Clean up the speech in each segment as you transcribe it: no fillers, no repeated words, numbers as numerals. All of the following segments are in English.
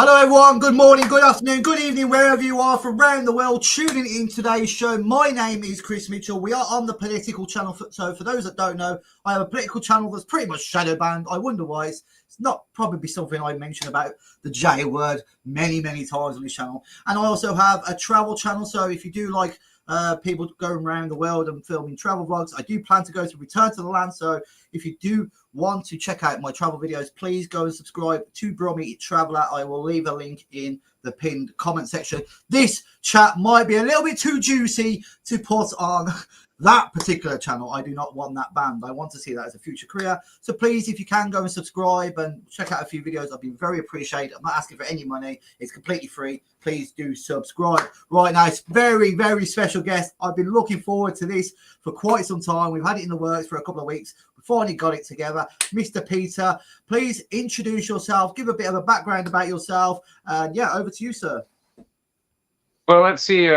Hello everyone, good morning, good afternoon, good evening, wherever you are from around the world tuning in today's show. My name is Chris Mitchell. We are on the political channel. So for those that don't know, I have a political channel that's pretty much shadow banned. I wonder why. It's not probably something I mentioned about the J word many times on this channel. And I also have a travel channel. So if you do like people going around the world and filming travel vlogs, I do plan to go to Return to the Land. So if you do want to check out my travel videos, please go and subscribe to Brommy Traveller. I will leave a link in the pinned comment section. This chat might be a little bit too juicy to put on that particular channel. I do not want that banned. I want to see that as a future career. So please, if you can, go and subscribe and check out a few videos. I'd be very appreciated. I'm not asking for any money. It's completely free. Please do subscribe. Right now, it's very special guest. I've been looking forward to this for quite some time. We've had it in the works for a couple of weeks. We finally got it together. Mr. Peter, please introduce yourself. Give a bit of a background about yourself. And yeah, over to you, sir. Well, let's see.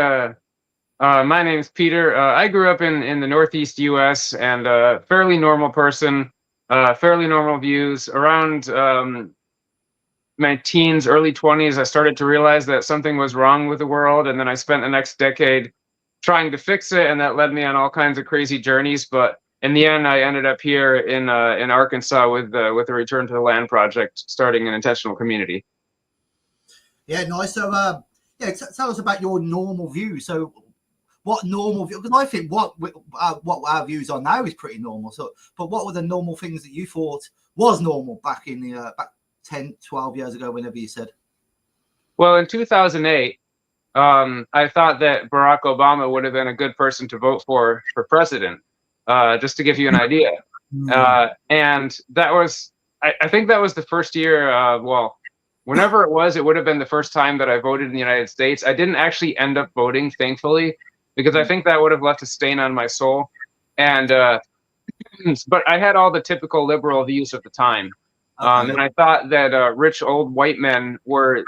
My name is Peter. I grew up in the Northeast U.S. and fairly normal person, fairly normal views. Around my teens, early 20s, I started to realize that something was wrong with the world, and then I spent the next decade trying to fix it, and that led me on all kinds of crazy journeys. But in the end, I ended up here in Arkansas with the Return to the Land project, starting an intentional community. Yeah, nice. So, yeah, tell us about your normal view. So, what normal view? Because I think what our views are now is pretty normal. So, but what were the normal things that you thought was normal back in the back 10, 12 years ago, whenever you said? Well, in 2008, I thought that Barack Obama would have been a good person to vote for president. Just to give you an idea, and that was, I think that was the first year. Well, whenever it would have been the first time that I voted in the United States. I didn't actually end up voting, thankfully, because I think that would have left a stain on my soul. And but I had all the typical liberal views at the time, and I thought that rich old white men were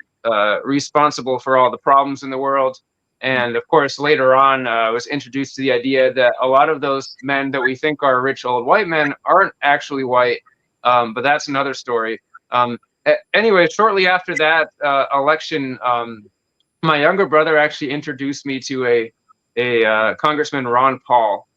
responsible for all the problems in the world. And of course, later on, I was introduced to the idea that a lot of those men that we think are rich old white men aren't actually white, but that's another story. Anyway, shortly after that election, my younger brother actually introduced me to a Congressman Ron Paul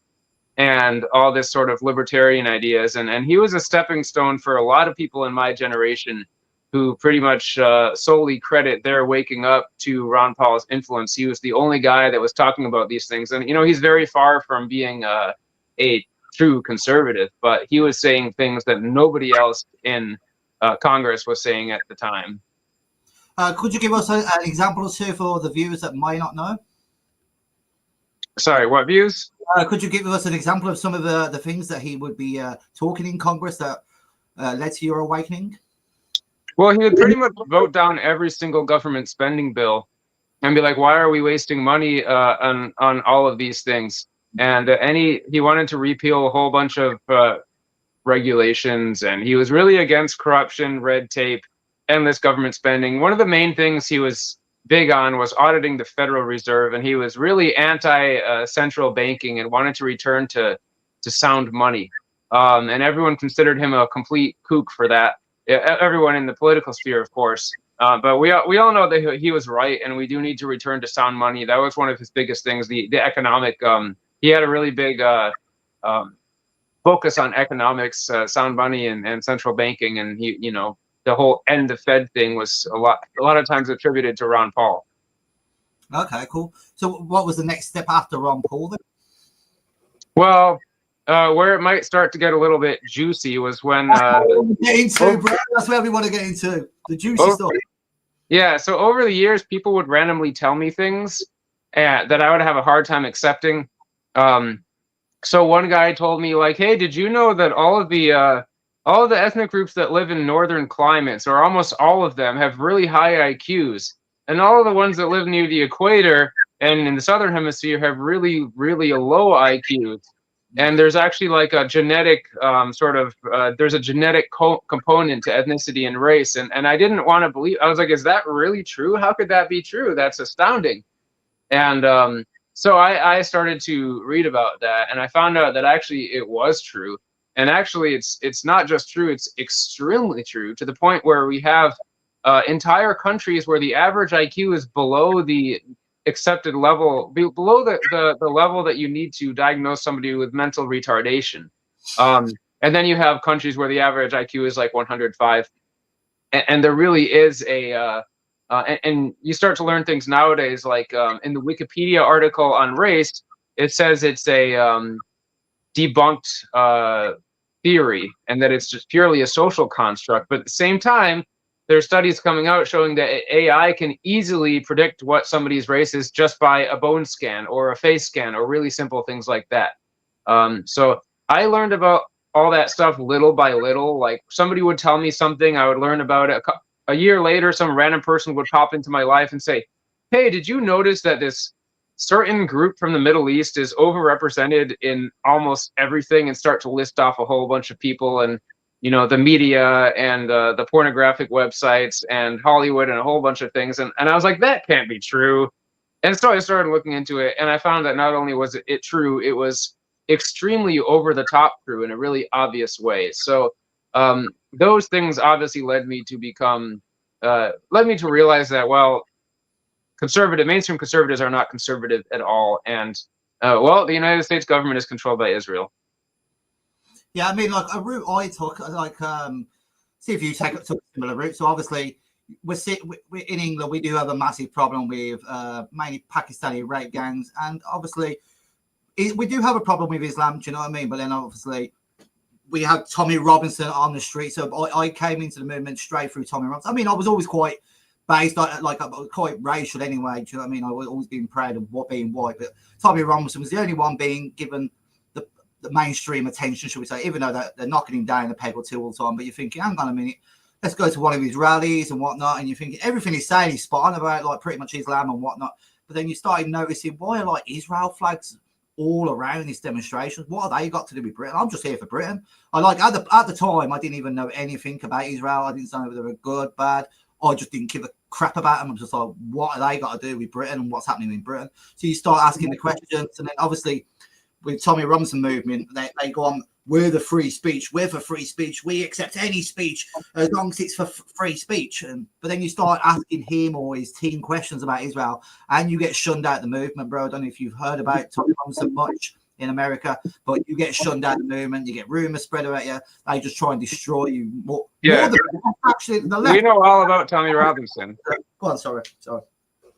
and all this sort of libertarian ideas. And he was a stepping stone for a lot of people in my generation who pretty much solely credit their waking up to Ron Paul's influence. He was the only guy that was talking about these things. And, you know, he's very far from being a true conservative, but he was saying things that nobody else in Congress was saying at the time. Could you give us an example or two for the viewers that might not know? Sorry, what views? Could you give us an example of some of the things that he would be talking in Congress that led to your awakening? Well, he would pretty much vote down every single government spending bill and be like, why are we wasting money on all of these things? And he wanted to repeal a whole bunch of regulations, and he was really against corruption, red tape, endless government spending. One of the main things he was big on was auditing the Federal Reserve, and he was really anti-central banking and wanted to return to sound money. And everyone considered him a complete kook for that. Everyone in the political sphere, of course. But we all know that he was right, and we do need to return to sound money. That was one of his biggest things, the economic. He had a really big focus on economics, sound money, and central banking. And he, you know, the whole end the Fed thing was a lot of times attributed to Ron Paul. Okay, cool. So what was the next step after Ron Paul then? Well, where it might start to get a little bit juicy was when bro. That's where we want to get into the juicy stuff. Yeah, so over the years, people would randomly tell me things that I would have a hard time accepting. So one guy told me, like, hey, did you know that all of the ethnic groups that live in northern climates, or almost all of them, have really high IQs, and all of the ones that live near the equator and in the southern hemisphere have really low IQs. And there's actually like a genetic there's a genetic component to ethnicity and race. And I didn't want to believe. I was like, is that really true? How could that be true? That's astounding. And so I started to read about that, and I found out that actually it was true. And actually it's not just true, it's extremely true, to the point where we have entire countries where the average IQ is below the accepted level, below the level that you need to diagnose somebody with mental retardation. And then you have countries where the average IQ is like 105, and there really is and you start to learn things nowadays, like in the Wikipedia article on race, it says it's a debunked theory, and that it's just purely a social construct. But at the same time, there are studies coming out showing that AI can easily predict what somebody's race is just by a bone scan or a face scan or really simple things like that. So I learned about all that stuff little by little. Like, somebody would tell me something, I would learn about it. A year later, some random person would pop into my life and say, "Hey, did you notice that this certain group from the Middle East is overrepresented in almost everything?" and start to list off a whole bunch of people, and the media and the pornographic websites and Hollywood and a whole bunch of things. And I was like, that can't be true. And so I started looking into it, and I found that not only was it true, it was extremely over the top true in a really obvious way. So those things obviously led me to realize that, well, mainstream conservatives are not conservative at all. And well, the United States government is controlled by Israel. Yeah, I mean, like a route I took, like, see if you took a similar route. So obviously, we're in England. We do have a massive problem with mainly Pakistani rape gangs, and obviously, we do have a problem with Islam. Do you know what I mean? But then obviously, we have Tommy Robinson on the street. So I came into the movement straight through Tommy Robinson. I mean, I was always quite based, like quite racial anyway. Do you know what I mean? I was always been proud of being white, but Tommy Robinson was the only one being given the mainstream attention, should we say, even though they're knocking him down a peg or two all the time. But you're thinking, hang on a minute, let's go to one of his rallies and whatnot. And you're thinking everything he's saying is spot on about, like, pretty much Islam and whatnot. But then you started noticing, why are like Israel flags all around these demonstrations? What have they got to do with Britain? I'm just here for Britain. I like at the time, I didn't even know anything about Israel. I didn't know whether they were good, bad. I just didn't give a crap about them. I'm just like, what have they got to do with Britain and what's happening in Britain? So you start asking the questions, and then obviously, with Tommy Robinson movement, they go on, we're the free speech, we're for free speech, we accept any speech as long as it's for free speech. But then you start asking him or his team questions about Israel, and you get shunned out the movement, bro. I don't know if you've heard about Tommy Robinson much in America, but you get shunned out the movement, you get rumors spread about you, they just try and destroy you. More than actually the left. We know all about Tommy Robinson. Go on, sorry.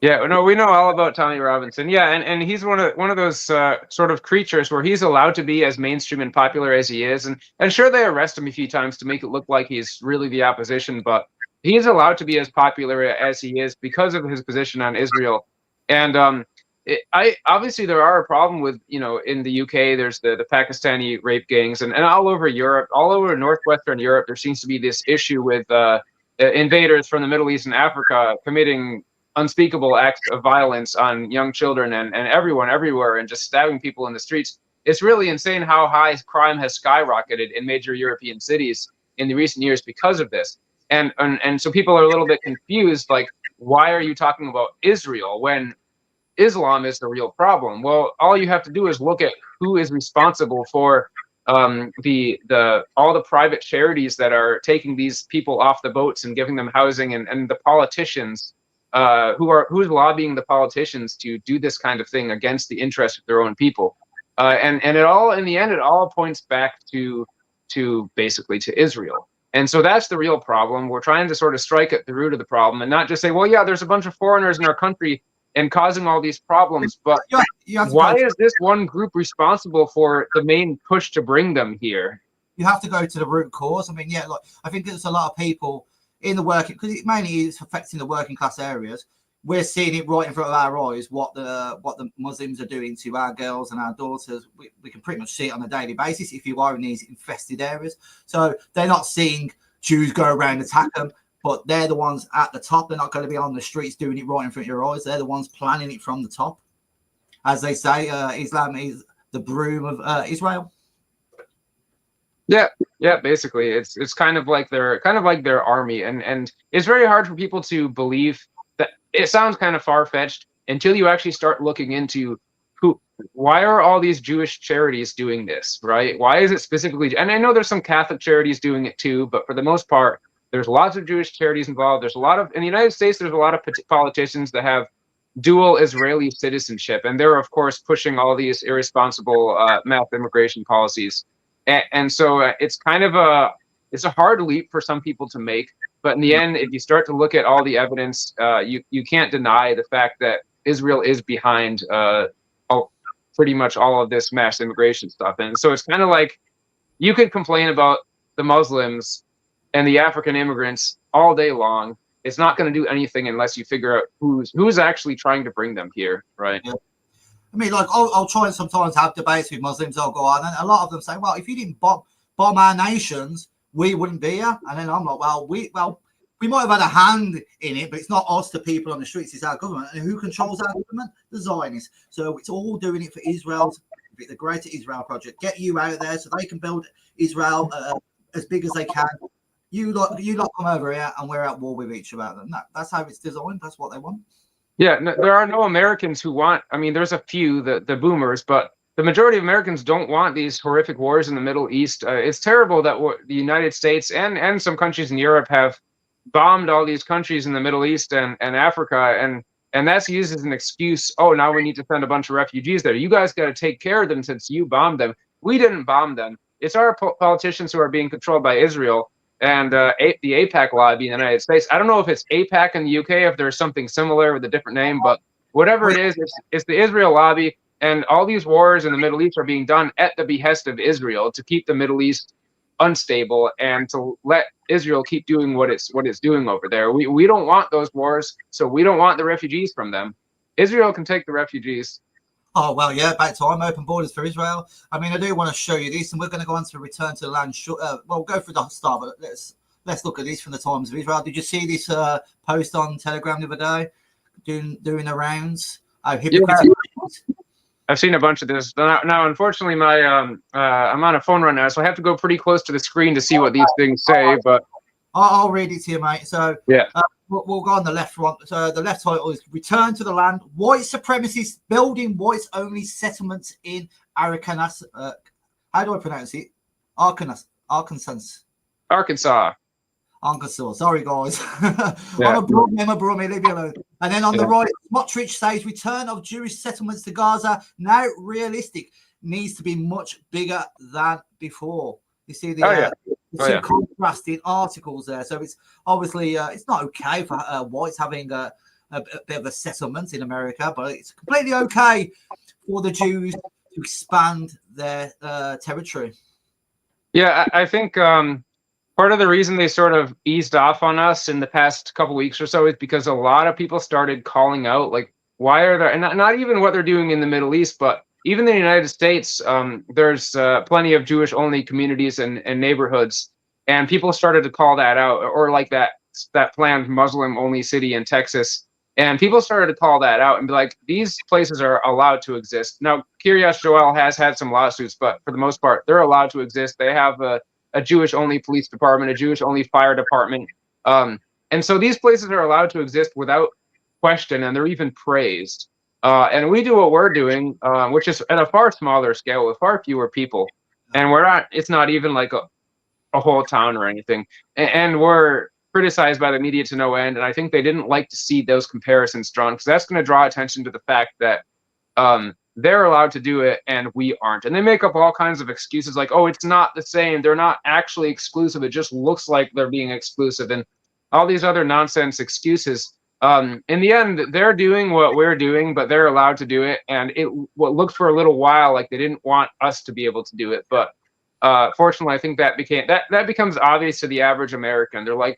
Yeah, no, we know all about Tommy Robinson. Yeah, and he's one of those sort of creatures where he's allowed to be as mainstream and popular as he is, and sure, they arrest him a few times to make it look like he's really the opposition, but he is allowed to be as popular as he is because of his position on Israel. And obviously there are a problem with, in the UK, there's the Pakistani rape gangs, and all over Europe, all over northwestern Europe, there seems to be this issue with invaders from the Middle East and Africa committing unspeakable acts of violence on young children and everyone everywhere, and just stabbing people in the streets. It's really insane how high crime has skyrocketed in major European cities in the recent years because of this. And so people are a little bit confused, like, why are you talking about Israel when Islam is the real problem? Well, all you have to do is look at who is responsible for all the private charities that are taking these people off the boats and giving them housing, and the politicians who's lobbying the politicians to do this kind of thing against the interest of their own people. And it all, in the end, it all points back to basically to Israel. And so that's the real problem. We're trying to sort of strike at the root of the problem and not just say, well, yeah, there's a bunch of foreigners in our country and causing all these problems, but why is this one group responsible for the main push to bring them here? You have to go to the root cause. I mean, yeah, like, I think there's a lot of people in the working, because it mainly is affecting the working class areas. We're seeing it right in front of our eyes, what the Muslims are doing to our girls and our daughters. We can pretty much see it on a daily basis if you are in these infested areas. So they're not seeing Jews go around and attack them, but they're the ones at the top. They're not going to be on the streets doing it right in front of your eyes. They're the ones planning it from the top. As they say, Islam is the broom of Israel. Yeah, basically, it's kind of like their army, and it's very hard for people to believe that. It sounds kind of far-fetched until you actually start looking into why are all these Jewish charities doing this, right? Why is it specifically? And I know there's some Catholic charities doing it too, but for the most part, There's lots of Jewish charities involved. There's a lot of, in the United States, there's a lot of politicians that have dual Israeli citizenship, and they're of course pushing all these irresponsible mass immigration policies. And so it's kind of it's a hard leap for some people to make. But in the end, if you start to look at all the evidence, you can't deny the fact that Israel is behind pretty much all of this mass immigration stuff. And so it's kind of like you could complain about the Muslims and the African immigrants all day long. It's not going to do anything unless you figure out who's actually trying to bring them here, right? Yeah. I mean, like, I'll try and sometimes have debates with Muslims. I'll go on, and a lot of them say, well, if you didn't bomb our nations, we wouldn't be here. And then I'm like, well, we might have had a hand in it, but it's not us, the people on the streets, it's our government. And who controls our government? The Zionists. So it's all doing it for Israel's, the Greater Israel Project. Get you out there so they can build Israel as big as they can. You lot come over here, and we're at war with each other. That's how it's designed. That's what they want. Yeah, no, there are no Americans who want. I mean, there's a few, the boomers, but the majority of Americans don't want these horrific wars in the Middle East. It's terrible that the United States and some countries in Europe have bombed all these countries in the Middle East and Africa, and that's used as an excuse. Oh, now we need to send a bunch of refugees there. You guys got to take care of them since you bombed them. We didn't bomb them. It's our politicians who are being controlled by Israel and the AIPAC lobby in the United States. I don't know if it's AIPAC in the UK, if there's something similar with a different name, but whatever it is, it's the Israel lobby. And all these wars in the Middle East are being done at the behest of Israel to keep the Middle East unstable and to let Israel keep doing what it's doing over there. We don't want those wars, so we don't want the refugees from them. Israel can take the refugees. Oh, well, yeah, about time. Open borders for Israel. I mean, I do want to show you this, and we're going to go on to return to the land. Well, go for the start, but let's look at this from the Times of Israel. Did you see this post on Telegram the other day doing the rounds? Oh, hypocritical. Yeah. I've seen a bunch of this. Now, unfortunately, my I'm on a phone right now, so I have to go pretty close to the screen to see what these things say. But I'll read it to you, mate. So yeah. We'll go on the left one. So the left title is "Return to the Land: White Supremacists Building Whites-Only Settlements in Arkansas." How do I pronounce it? Arkansas. Sorry, guys. Yeah. I'm a Brummy. Leave me alone. And then on the right, Smotrich says return of Jewish settlements to Gaza now realistic, needs to be much bigger than before. You see the two contrasting articles there. So it's obviously it's not okay for whites having a bit of a settlement in America, but it's completely okay for the Jews to expand their territory. Yeah, I think part of the reason they sort of eased off on us in the past couple weeks or so is because a lot of people started calling out, like, why are there, and not even what they're doing in the Middle East, but even in the United States, there's plenty of Jewish-only communities and neighborhoods, and people started to call that out, or like that planned Muslim-only city in Texas, and people started to call that out and be like, these places are allowed to exist. Now, Kiryas Joel has had some lawsuits, but for the most part, they're allowed to exist. They have a Jewish-only police department, a Jewish-only fire department, and so these places are allowed to exist without question, and they're even praised. And we do what we're doing, which is at a far smaller scale with far fewer people. And it's not even like a whole town or anything. And we're criticized by the media to no end. And I think they didn't like to see those comparisons drawn, because that's going to draw attention to the fact that they're allowed to do it and we aren't. And they make up all kinds of excuses like, oh, it's not the same. They're not actually exclusive. It just looks like they're being exclusive. And all these other nonsense excuses. In the end, they're doing what we're doing, but they're allowed to do it. And what looked for a little while like they didn't want us to be able to do it. But fortunately, I think that becomes obvious to the average American. They're like,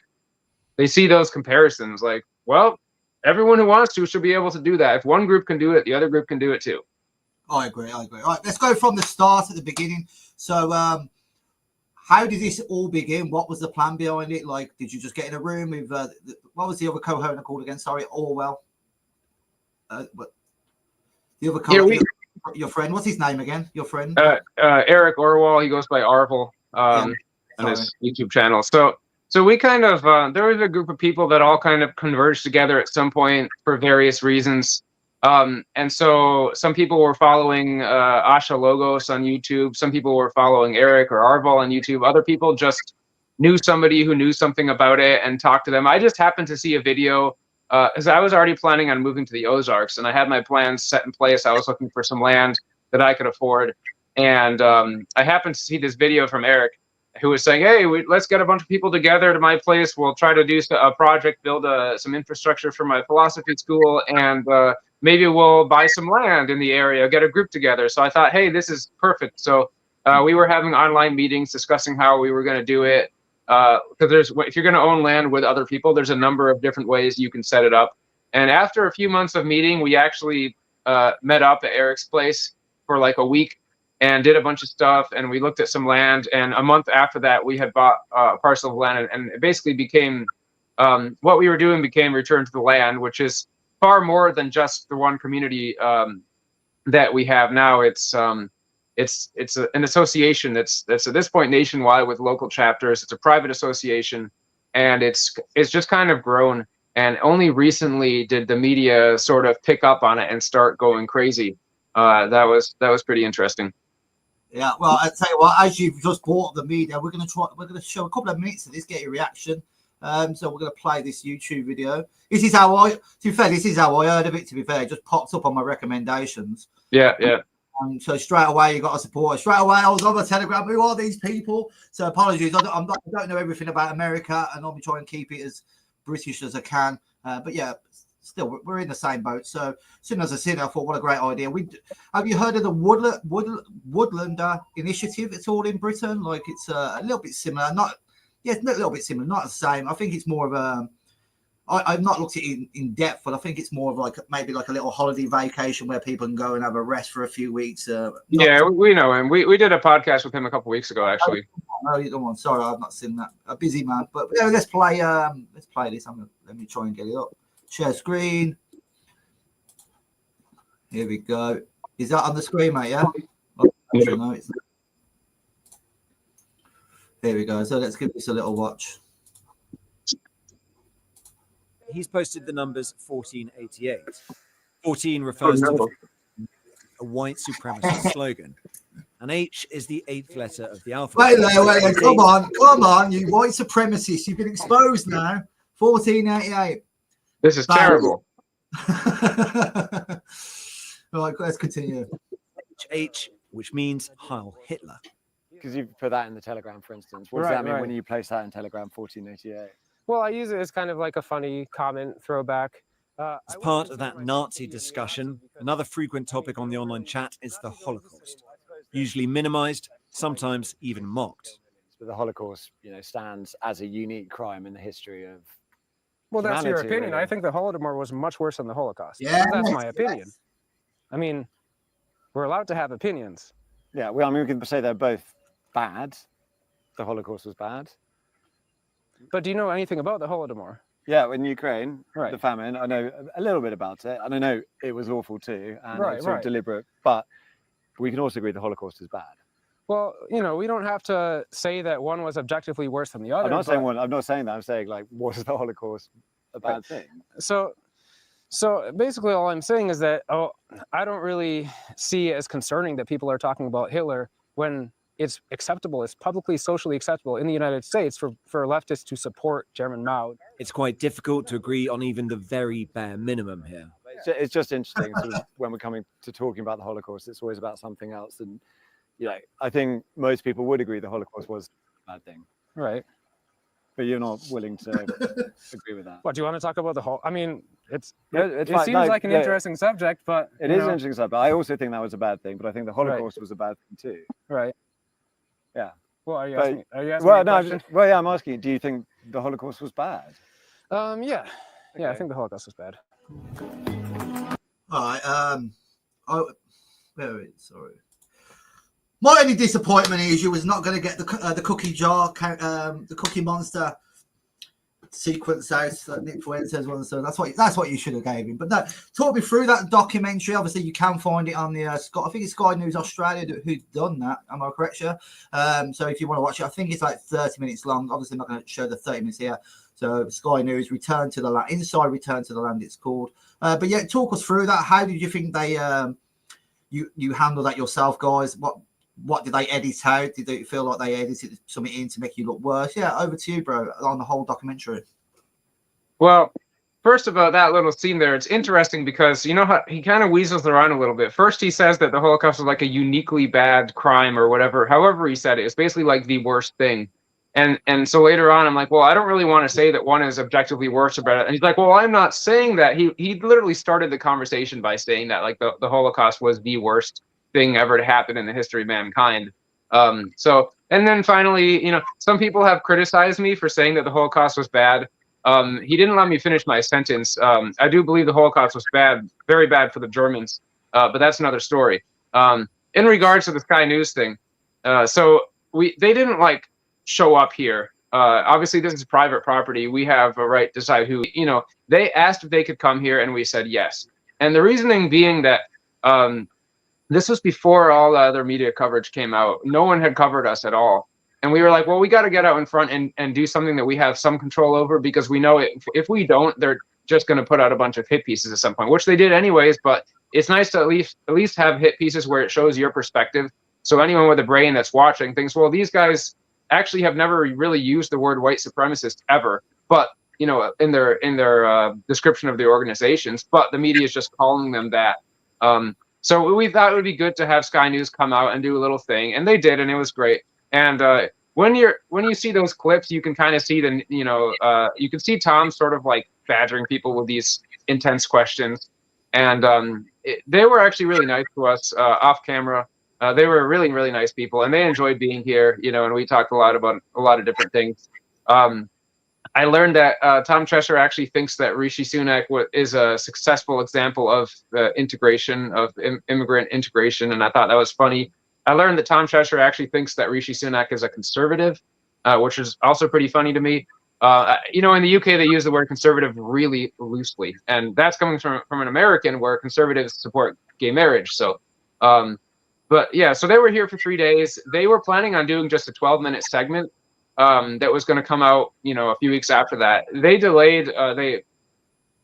they see those comparisons like, well, everyone who wants to should be able to do that. If one group can do it, the other group can do it too. I agree. All right, let's go from the start at the beginning. So how did this all begin? What was the plan behind it? Like, did you just get in a room with what was the other co-owner called again? Sorry, Orwell. But the other your friend, what's his name again? Your friend? Eric Orwell. He goes by Arvel on his YouTube channel. So we kind of there was a group of people that all kind of converged together at some point for various reasons. And so some people were following Asha Logos on YouTube. Some people were following Eric or Arval on YouTube. Other people just knew somebody who knew something about it and talked to them. I just happened to see a video because I was already planning on moving to the Ozarks, and I had my plans set in place. I was looking for some land that I could afford, and I happened to see this video from Eric, who was saying, "Hey, let's get a bunch of people together to my place. We'll try to do a project, build some infrastructure for my philosophy school, and maybe we'll buy some land in the area, get a group together." So I thought, hey, this is perfect. So we were having online meetings discussing how we were going to do it. Because if you're going to own land with other people, there's a number of different ways you can set it up. And after a few months of meeting, we actually met up at Eric's place for like a week and did a bunch of stuff. And we looked at some land. And a month after that, we had bought a parcel of land, and it basically became what we were doing became Return to the Land, which is far more than just the one community that we have now. It's an association that's at this point nationwide with local chapters. It's a private association, and it's just kind of grown. And only recently did the media sort of pick up on it and start going crazy. That was pretty interesting. Yeah, well, I tell you what, as you've just brought up the media, we're going to show a couple of minutes of this, get your reaction. So we're going to play this YouTube video. This is how I heard of it. To be fair, it just popped up on my recommendations. Yeah. So straight away, you got a supporter. Straight away, I was on the Telegram. Who are these people? So apologies, I don't know everything about America, and I'll be trying to keep it as British as I can. But yeah, still, we're in the same boat. So as soon as I seen it, I thought, what a great idea. Have you heard of the Woodlander initiative? It's all in Britain. Like, it's a little bit similar. It's a little bit similar, not the same. I think it's more of a. I've not looked at it in depth, but I think it's more of like maybe like a little holiday vacation where people can go and have a rest for a few weeks. Yeah, we know him. We did a podcast with him a couple weeks ago, actually. No, you don't want. Sorry, I've not seen that. A busy man, but yeah, let's play this. Let me try and get it up. Share screen. Here we go. Is that on the screen, mate? Yeah. Actually, no, it's not. There we go. So let's give this a little watch. He's posted the numbers 1488. 14 refers to a white supremacist slogan. And H is the 8th letter of the alphabet. Wait there. Come on, you white supremacists. You've been exposed now. 1488. This is terrible. Right, let's continue. H, which means Heil Hitler. Because you've put that in the Telegram, for instance. What does that mean when you place that in Telegram 1488? Well, I use it as kind of like a funny comment throwback. As part of that Nazi discussion, another frequent topic on the online chat is the Holocaust. Usually minimized, sometimes even mocked. But the Holocaust, stands as a unique crime in the history of that's your humanity, opinion. really. I think the Holodomor was much worse than the Holocaust. Yeah, that's my opinion. I mean, we're allowed to have opinions. Yeah, well, I mean, we can say they're both bad. The Holocaust was bad. But do you know anything about the Holodomor? Yeah, in Ukraine, right. The famine, I know a little bit about it. And I know it was awful too, and it was sort of deliberate. But we can also agree the Holocaust is bad. Well, we don't have to say that one was objectively worse than the other. I'm not saying one. I'm not saying that. I'm saying, like, was the Holocaust a bad thing? So basically all I'm saying is that, I don't really see it as concerning that people are talking about Hitler when it's acceptable, it's publicly, socially acceptable in the United States for leftists to support Chairman Mao. It's quite difficult to agree on even the very bare minimum here. It's just interesting sort of when we're coming to talking about the Holocaust, it's always about something else. And, I think most people would agree the Holocaust was a bad thing. Right. But you're not willing to agree with that. What, do you want to talk about the whole? I mean, it fine. seems like an interesting subject, but it is an interesting subject. I also think that was a bad thing, but I think the Holocaust was a bad thing too. Right. Yeah. Well, are you asking me a question? I'm asking you, do you think the Holocaust was bad? Yeah. Okay. Yeah, I think the Holocaust was bad. All right. Sorry. My only disappointment is you was not going to get the cookie jar, the Cookie Monster sequence out that Nick Fuentes one. So that's what you should have gave him. But no, talk me through that documentary. Obviously, you can find it on the I think it's Sky News Australia who's done that. Am I correct, Sure? So if you want to watch it, I think it's like 30 minutes long. Obviously, I'm not going to show the 30 minutes here. So Sky News Return to the Land, Inside Return to the Land, it's called. But yeah, talk us through that. How did you think they you handle that yourself, guys? What did they edit out? Did it feel like they edited something in to make you look worse? Yeah, over to you, bro, on the whole documentary. Well, first of all, that little scene there, it's interesting because you know how he kind of weasels around a little bit. First, he says that the Holocaust was like a uniquely bad crime or whatever. However he said it, it's basically like the worst thing. And so later on, I'm like, well, I don't really want to say that one is objectively worse or better. And he's like, well, I'm not saying that. He literally started the conversation by saying that like the Holocaust was the worst thing ever to happen in the history of mankind. So and then finally, you know, some people have criticized me for saying that the Holocaust was bad. He didn't let me finish my sentence. I do believe the Holocaust was bad, very bad for the Germans, but that's another story. In regards to the Sky News thing, so they didn't like show up here. Obviously, this is private property. We have a right to decide who, you know, they asked if they could come here and we said yes. And the reasoning being that this was before all the other media coverage came out. No one had covered us at all. And we were like, well, we got to get out in front and do something that we have some control over, because we know if we don't, they're just going to put out a bunch of hit pieces at some point, which they did anyways. But it's nice to at least have hit pieces where it shows your perspective. So anyone with a brain that's watching thinks, well, these guys actually have never really used the word white supremacist ever, but you know, in their description of the organizations, but the media is just calling them that. So we thought it would be good to have Sky News come out and do a little thing, and they did, and it was great. And when you see those clips, you can kind of see you can see Tom sort of like badgering people with these intense questions, and they were actually really nice to us off camera. They were really, really nice people, and they enjoyed being here, you know, and we talked a lot about a lot of different things. I learned that Tom Cheshire actually thinks that Rishi Sunak is a successful example of integration, of immigrant integration, and I thought that was funny. I learned that Tom Cheshire actually thinks that Rishi Sunak is a conservative, which is also pretty funny to me. You know, in the UK, they use the word conservative really loosely, and that's coming from an American where conservatives support gay marriage. So, but yeah, so they were here for 3 days. They were planning on doing just a 12-minute segment that was going to come out, you know, a few weeks after that. They delayed, they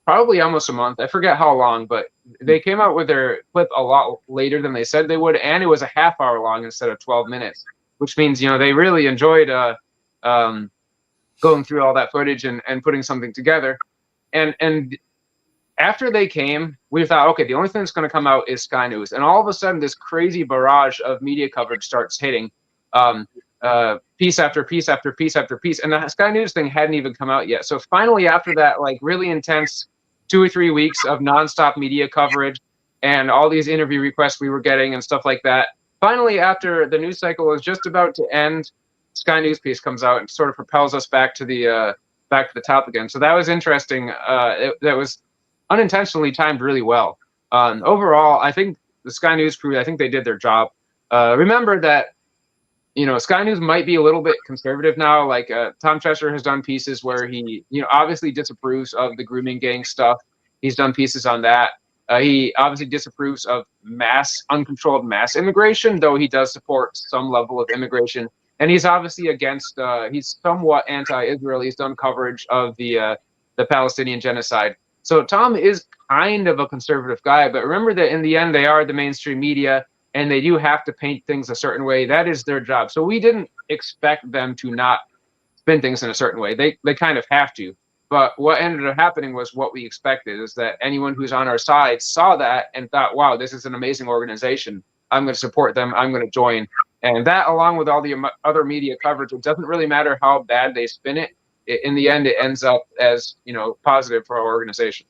probably almost a month. I forget how long, but they came out with their clip a lot later than they said they would, and it was a half hour long instead of 12 minutes, which means, you know, they really enjoyed going through all that footage and putting something together. And after they came, we thought, okay, the only thing that's going to come out is Sky News, and all of a sudden, this crazy barrage of media coverage starts hitting. Piece after piece after piece after piece, and the Sky News thing hadn't even come out yet. So finally, after that, like really intense 2 or 3 weeks of nonstop media coverage and all these interview requests we were getting and stuff like that, finally, after the news cycle was just about to end, Sky News piece comes out and sort of propels us back to the top again. So that was interesting. That was unintentionally timed really well. Overall, I think the Sky News crew, I think they did their job. Remember that, you know, Sky News might be a little bit conservative now. Like Tom Cheshire has done pieces where he, you know, obviously disapproves of the grooming gang stuff. He's done pieces on that. He obviously disapproves of uncontrolled mass immigration, though he does support some level of immigration. And he's obviously against, he's somewhat anti-Israel. He's done coverage of the Palestinian genocide. So Tom is kind of a conservative guy, but remember that in the end, they are the mainstream media, and they do have to paint things a certain way. That is their job. So we didn't expect them to not spin things in a certain way. They kind of have to. But what ended up happening was what we expected, is that anyone who's on our side saw that and thought, wow, this is an amazing organization. I'm going to support them. I'm going to join. And that, along with all the other media coverage, it doesn't really matter how bad they spin it. In the end, it ends up as, you know, positive for our organization.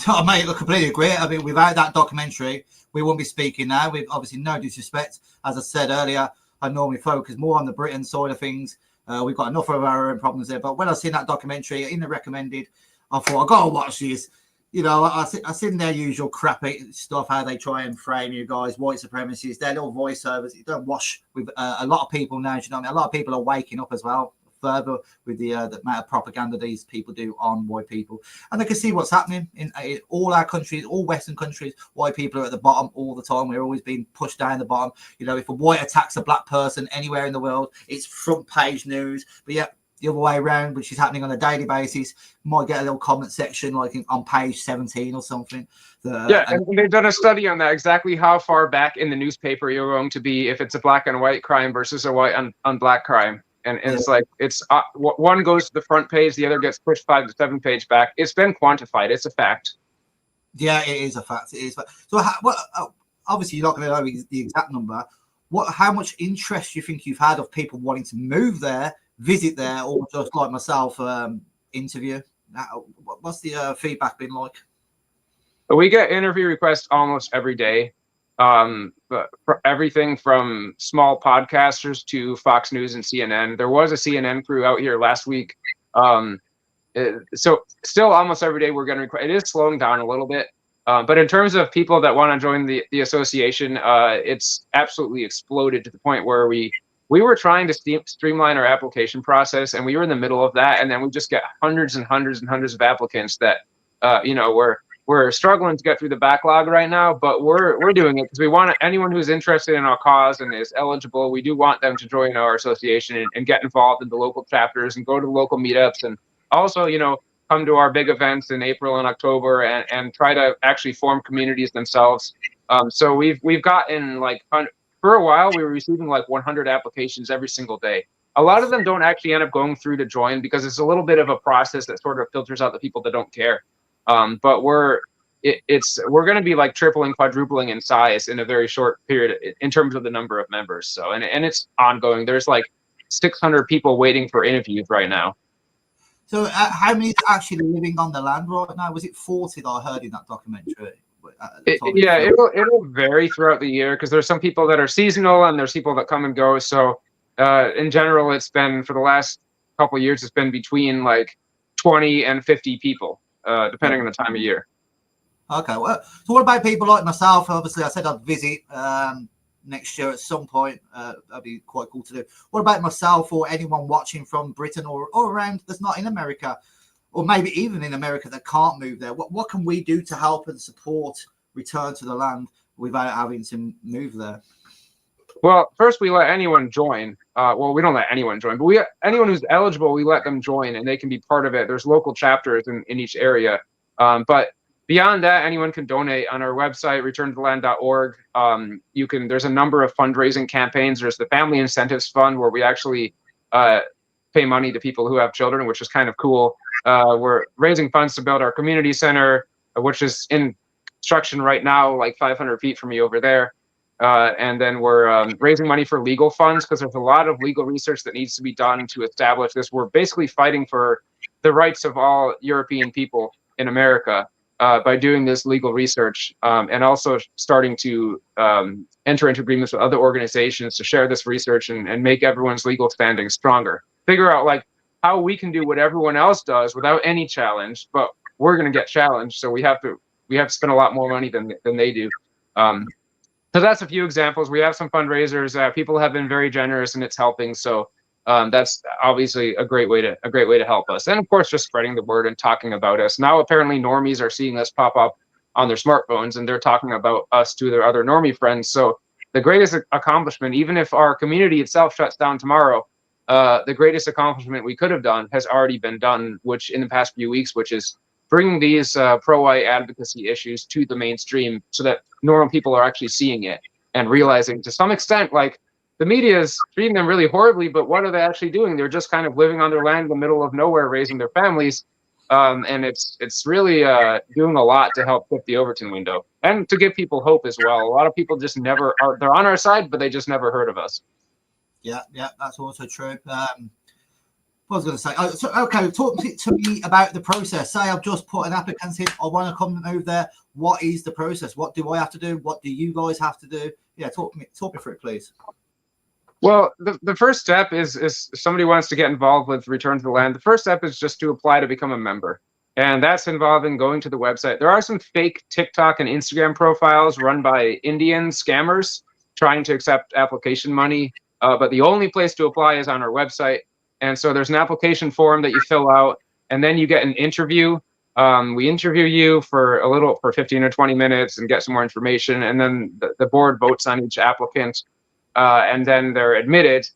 Oh, mate, I completely agree. I mean, without that documentary, we wouldn't be speaking now. We've obviously no disrespect. As I said earlier, I normally focus more on the Britain side of things. We've got enough of our own problems there. But when I seen that documentary in the recommended, I thought, I got to watch this. You know, I seen their usual crappy stuff, how they try and frame you guys, white supremacists, their little voiceovers. You don't wash with a lot of people now. You know what I mean? A lot of people are waking up as well, further with the amount of propaganda these people do on white people. And they can see what's happening in all our countries, all Western countries. White people are at the bottom all the time. We're always being pushed down the bottom. You know, if a white attacks a black person anywhere in the world, it's front page news. But yeah, the other way around, which is happening on a daily basis. You might get a little comment section like on page 17 or something. And they've done a study on that, exactly how far back in the newspaper you're going to be if it's a black and white crime versus a white on black crime. And it's like, one goes to the front page, the other gets pushed 5 to 7 page back. It's been quantified. It's a fact. Yeah, it is a fact. It is. So, obviously, you're not going to know the exact number. How much interest do you think you've had of people wanting to move there, visit there, or just like myself, interview? What's the feedback been like? We get interview requests almost every day. But for everything from small podcasters to Fox News and CNN. There was a CNN crew out here last week. So still almost every day we're getting it is slowing down a little bit. But in terms of people that want to join the association, it's absolutely exploded to the point where we were trying to streamline our application process, and we were in the middle of that, and then we just get hundreds and hundreds and hundreds of applicants that we're struggling to get through the backlog right now, but we're doing it because we want anyone who's interested in our cause and is eligible. We do want them to join our association and get involved in the local chapters and go to local meetups, and also, come to our big events in April and October and try to actually form communities themselves. So we've gotten for a while, we were receiving 100 applications every single day. A lot of them don't actually end up going through to join because it's a little bit of a process that sort of filters out the people that don't care. But we're going to be tripling, quadrupling in size in a very short period in terms of the number of members. So, and it's ongoing. There's 600 people waiting for interviews right now. So how many is actually living on the land right now? Was it 40 that I heard in that documentary? It'll vary throughout the year because there's some people that are seasonal and there's people that come and go. So in general, it's been for the last couple of years, it's been between 20 and 50 people. Depending on the time of year. Okay, well, so what about people like myself? Obviously, I said I'd visit next year at some point. That'd be quite cool to do. What about myself or anyone watching from Britain or around that's not in America, or maybe even in America that can't move there? What can we do to help and support return to the land without having to move there? Well, first we let anyone join. We don't let anyone join, but anyone who's eligible, we let them join and they can be part of it. There's local chapters in each area. But beyond that, anyone can donate on our website, returntotheland.org. There's a number of fundraising campaigns. There's the Family Incentives Fund where we actually pay money to people who have children, which is kind of cool. We're raising funds to build our community center, which is in construction right now, 500 feet from me over there. And then we're raising money for legal funds because there's a lot of legal research that needs to be done to establish this. We're basically fighting for the rights of all European people in America by doing this legal research and also starting to enter into agreements with other organizations to share this research and make everyone's legal standing stronger. Figure out how we can do what everyone else does without any challenge, but we're going to get challenged. So we have to spend a lot more money than they do. So that's a few examples. We have some fundraisers. People have been very generous, and it's helping. So that's obviously a great way to help us. And of course, just spreading the word and talking about us. Now, apparently, normies are seeing us pop up on their smartphones, and they're talking about us to their other normie friends. So the greatest accomplishment, even if our community itself shuts down tomorrow, the greatest accomplishment we could have done has already been done, which in the past few weeks, which is bringing these pro-white advocacy issues to the mainstream so that normal people are actually seeing it and realizing to some extent, the media is treating them really horribly, but what are they actually doing? They're just kind of living on their land in the middle of nowhere, raising their families. And it's really doing a lot to help flip the Overton window and to give people hope as well. A lot of people just never are, they're on our side, but they just never heard of us. Yeah, that's also true. What was I going to say? Okay, talk to me about the process. Say I've just put an applicant in. I want to come and move there. What is the process? What do I have to do? What do you guys have to do? Yeah, talk me through it, please. Well, the first step is if somebody wants to get involved with Return to the Land, the first step is just to apply to become a member. And that's involving going to the website. There are some fake TikTok and Instagram profiles run by Indian scammers trying to accept application money. But the only place to apply is on our website. And so there's an application form that you fill out, and then you get an interview. We interview you for 15 or 20 minutes and get some more information. And then the board votes on each applicant. And then they're admitted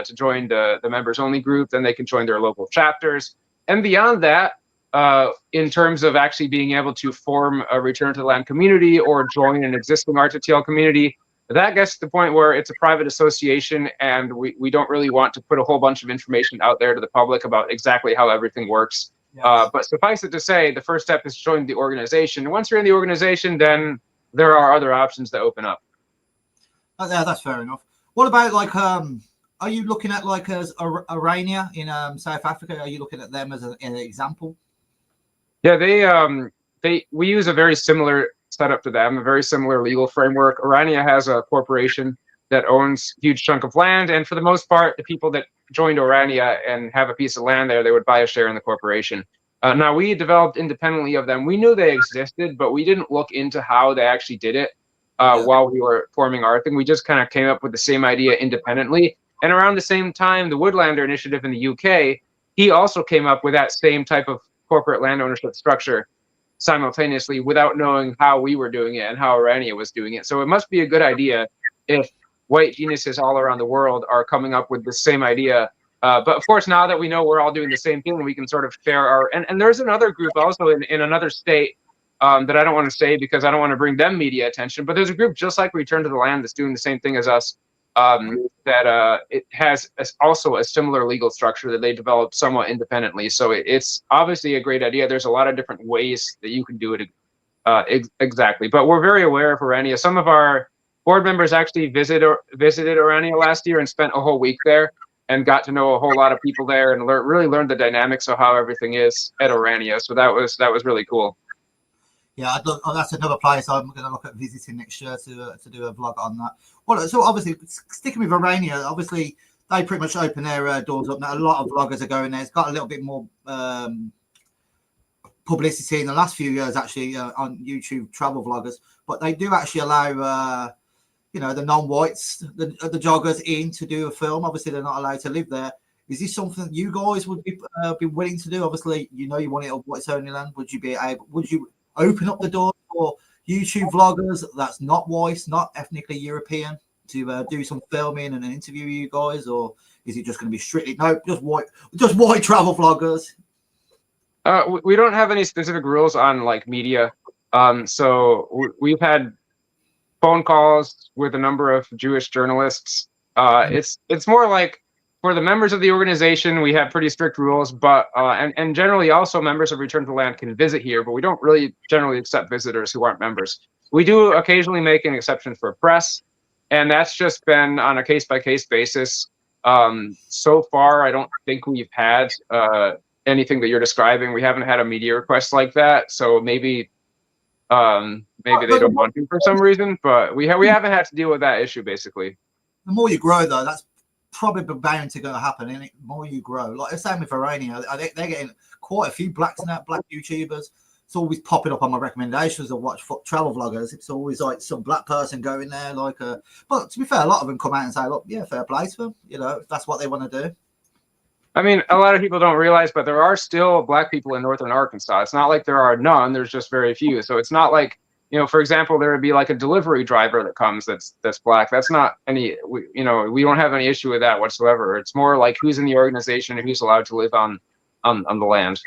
to join the members only group, then they can join their local chapters. And beyond that, in terms of actually being able to form a return to the land community or join an existing RTTL community, that gets to the point where it's a private association, and we don't really want to put a whole bunch of information out there to the public about exactly how everything works. Yeah. But suffice it to say, the first step is join the organization. And once you're in the organization, then there are other options that open up. Yeah, that's fair enough. What about like, are you looking at like as Orania in South Africa? Are you looking at them as an example? Yeah, we use a very similar setup to them, a very similar legal framework. Orania has a corporation that owns a huge chunk of land, and for the most part, the people that joined Orania and have a piece of land there, they would buy a share in the corporation. Now, we developed independently of them. We knew they existed, but we didn't look into how they actually did it while we were forming our thing. We just kind of came up with the same idea independently. And around the same time, the Woodlander Initiative in the UK, he also came up with that same type of corporate land ownership structure simultaneously without knowing how we were doing it and how Orania was doing it. So it must be a good idea if white geniuses all around the world are coming up with the same idea. But of course, now that we know we're all doing the same thing, we can sort of share our, and there's another group also in another state that I don't want to say because I don't want to bring them media attention, but there's a group just like Return to the Land that's doing the same thing as us, that it has also a similar legal structure that they developed somewhat independently. So it's obviously a great idea. There's a lot of different ways that you can do it exactly, but we're very aware of Orania. Some of our board members actually visited Orania last year and spent a whole week there and got to know a whole lot of people there and really learned the dynamics of how everything is at Orania. So that was really cool. Yeah, that's another place I'm going to look at visiting next year to do a vlog on that. Well, so obviously sticking with Orania, obviously they pretty much open their doors up now. A lot of vloggers are going there. It's got a little bit more publicity in the last few years actually on YouTube, travel vloggers, but they do actually allow the non-whites, the joggers in to do a film. Obviously, they're not allowed to live there. Is this something that you guys would be willing to do? Obviously, you want it on whites only land. Would you open up the door for YouTube vloggers that's not white, not ethnically European, to do some filming and interview you guys, or is it just going to be strictly just white travel vloggers? We don't have any specific rules on like media. So we've had phone calls with a number of Jewish journalists. It's more like for the members of the organization, we have pretty strict rules, but and generally also members of Return to the Land can visit here, but we don't really generally accept visitors who aren't members. We do occasionally make an exception for press, and that's just been on a case-by-case basis. So far, I don't think we've had anything that you're describing. We haven't had a media request like that, so maybe they don't want to for some reason, but we haven't had to deal with that issue basically. The more you grow, though, that's probably bound to go happen. And the more you grow, like the same with Orania, they're getting quite a few black YouTubers. It's always popping up on my recommendations of watch travel vloggers. It's always like some black person going there, but to be fair, a lot of them come out and say, look, yeah, fair play to them. If that's what they want to do. I mean, a lot of people don't realize, but there are still black people in northern Arkansas. It's not like there are none. There's just very few. So it's not like, for example, there would be like a delivery driver that comes that's black. That's not we don't have any issue with that whatsoever. It's more like who's in the organization and who's allowed to live on the land.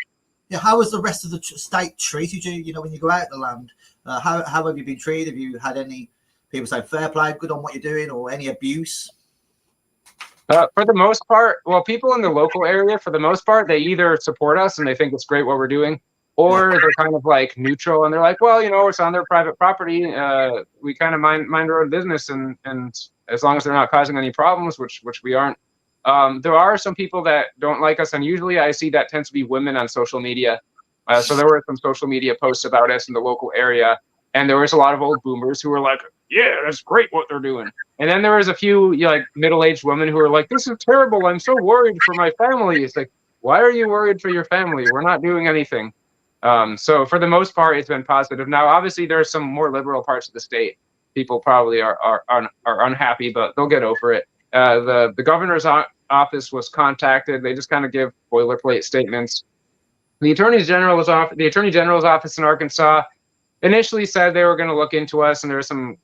Yeah. How has the rest of the state treated you? When you go out the land, how have you been treated? Have you had any people say fair play, good on what you're doing, or any abuse? For the most part, well, people in the local area, for the most part, they either support us and they think it's great what we're doing, or they're kind of like neutral and they're like, well, it's on their private property. We kind of mind our own business, and as long as they're not causing any problems, which we aren't. There are some people that don't like us, and usually I see that tends to be women on social media. So there were some social media posts about us in the local area, and there was a lot of old boomers who were like, yeah, that's great what they're doing. And then there was a few middle-aged women who were like, this is terrible. I'm so worried for my family. It's like, why are you worried for your family? We're not doing anything. So for the most part, it's been positive. Now, obviously, there are some more liberal parts of the state. People probably are unhappy, but they'll get over it. The governor's office was contacted. They just kind of give boilerplate statements. The Attorney General's office in Arkansas initially said they were going to look into us, and there were some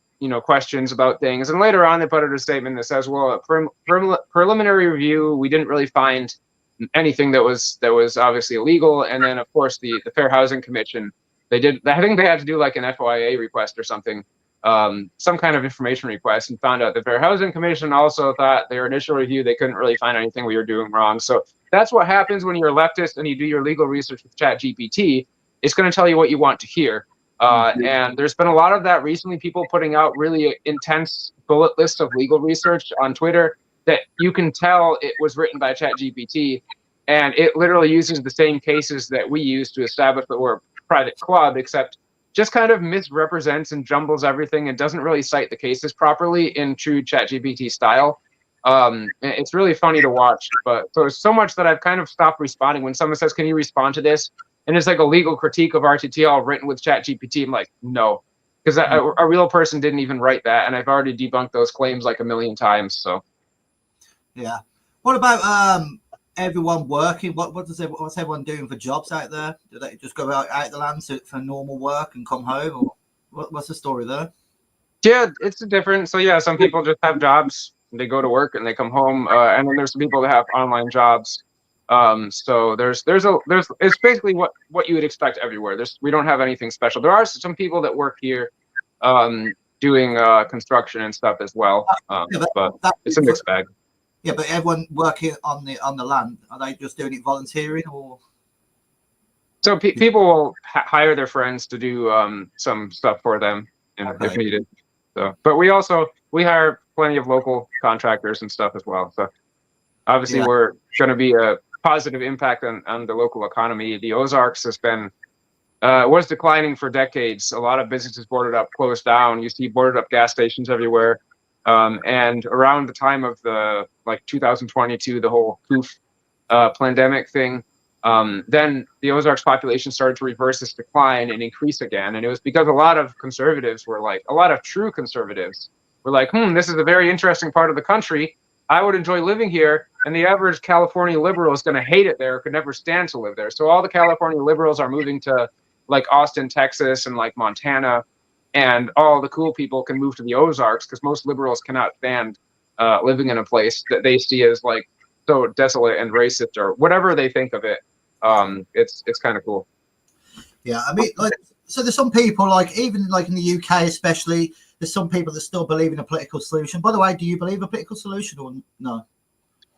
questions about things. And later on, they put out a statement that says, well, preliminary review, we didn't really find anything that was obviously illegal. And then, of course, the Fair Housing Commission, I think they had to do like an FOIA request or something, some kind of information request, and found out the Fair Housing Commission also thought their initial review, they couldn't really find anything we were doing wrong. So that's what happens when you're a leftist and you do your legal research with ChatGPT. It's going to tell you what you want to hear. And there's been a lot of that recently, people putting out really intense bullet lists of legal research on Twitter that you can tell it was written by ChatGPT, and it literally uses the same cases that we use to establish that we're a private club, except just kind of misrepresents and jumbles everything and doesn't really cite the cases properly in true ChatGPT style. It's really funny to watch, but so it's so much that I've kind of stopped responding when someone says, can you respond to this? And it's like a legal critique of RTTL written with ChatGPT. I'm like, no, because a real person didn't even write that, and I've already debunked those claims like a million times. So, yeah. What about everyone working? What's everyone doing for jobs out there? Do they just go out the land for normal work and come home, or what's the story there? Yeah, it's different. So yeah, some people just have jobs. They go to work and they come home, and then there's some people that have online jobs. So there's it's basically what you would expect everywhere. We don't have anything special. There are some people that work here, doing construction and stuff as well. But it's a mixed bag. Yeah, but everyone working on the land, are they just doing it volunteering, or? So people will hire their friends to do some stuff for them if needed. So, but we hire plenty of local contractors and stuff as well. So obviously we're going to be a positive impact on the local economy. The Ozarks was declining for decades. A lot of businesses boarded up, closed down. You see boarded up gas stations everywhere. And around the time of the 2022, the whole poof pandemic thing, then the Ozarks population started to reverse this decline and increase again. And it was because a lot of conservatives were a lot of true conservatives were like, this is a very interesting part of the country. I would enjoy living here. And the average California liberal is going to hate it there, could never stand to live there. So all the California liberals are moving to Austin, Texas, and Montana. And all the cool people can move to the Ozarks because most liberals cannot stand living in a place that they see as so desolate and racist or whatever they think of it. It's kind of cool. Yeah, I mean, so there's some people even in the UK especially, there's some people that still believe in a political solution. By the way, do you believe a political solution or no?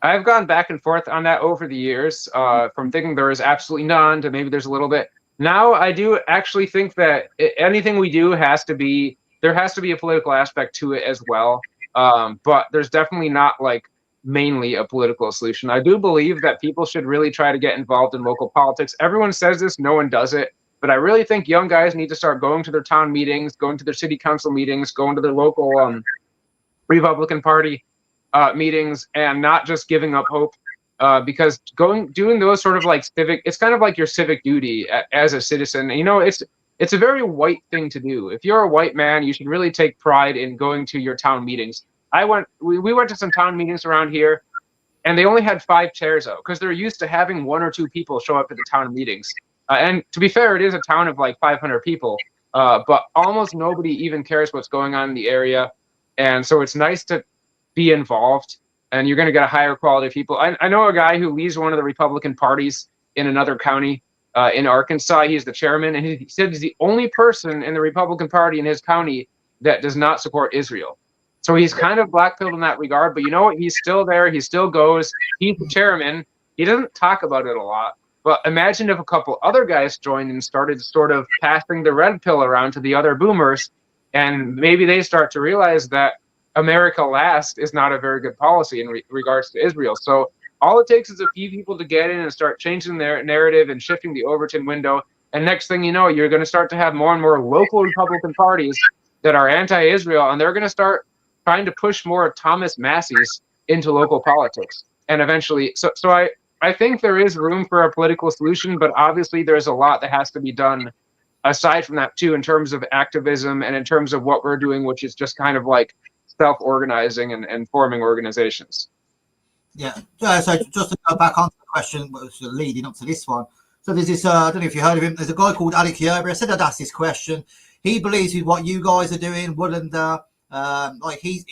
I've gone back and forth on that over the years, from thinking there is absolutely none to maybe there's a little bit. Now I do actually think that anything we do there has to be a political aspect to it as well. But there's definitely not mainly a political solution. I do believe that people should really try to get involved in local politics. Everyone says this, no one does it. But I really think young guys need to start going to their town meetings, going to their city council meetings, going to their local Republican Party meetings, and not just giving up hope. Because doing those sort of civic, it's kind of like your civic duty as a citizen. It's a very white thing to do. If you're a white man, you should really take pride in going to your town meetings. We went to some town meetings around here, and they only had 5 chairs out because they're used to having 1 or 2 people show up at the town meetings. And to be fair, it is a town of 500 people, but almost nobody even cares what's going on in the area. And so it's nice to be involved, and you're going to get a higher quality of people. I know a guy who leads one of the Republican parties in another county in Arkansas. He's the chairman, and he said he's the only person in the Republican Party in his county that does not support Israel. So he's kind of black-pilled in that regard, but you know what? He's still there. He still goes. He's the chairman. He doesn't talk about it a lot. But imagine if a couple other guys joined and started sort of passing the red pill around to the other boomers, and maybe they start to realize that America last is not a very good policy in regards to Israel. So all it takes is a few people to get in and start changing their narrative and shifting the Overton window. And next thing you know, you're going to start to have more and more local Republican parties that are anti-Israel, and they're going to start trying to push more Thomas Masseys into local politics. And eventually, so I think there is room for a political solution, but obviously there's a lot that has to be done aside from that too, in terms of activism and in terms of what we're doing, which is just kind of self-organizing and forming organizations. Yeah. So just to go back on the question, which is leading up to this one. So there's this, I don't know if you heard of him. There's a guy called Ideological. I said I'd ask this question. He believes with what you guys are doing, Woolander, Like he's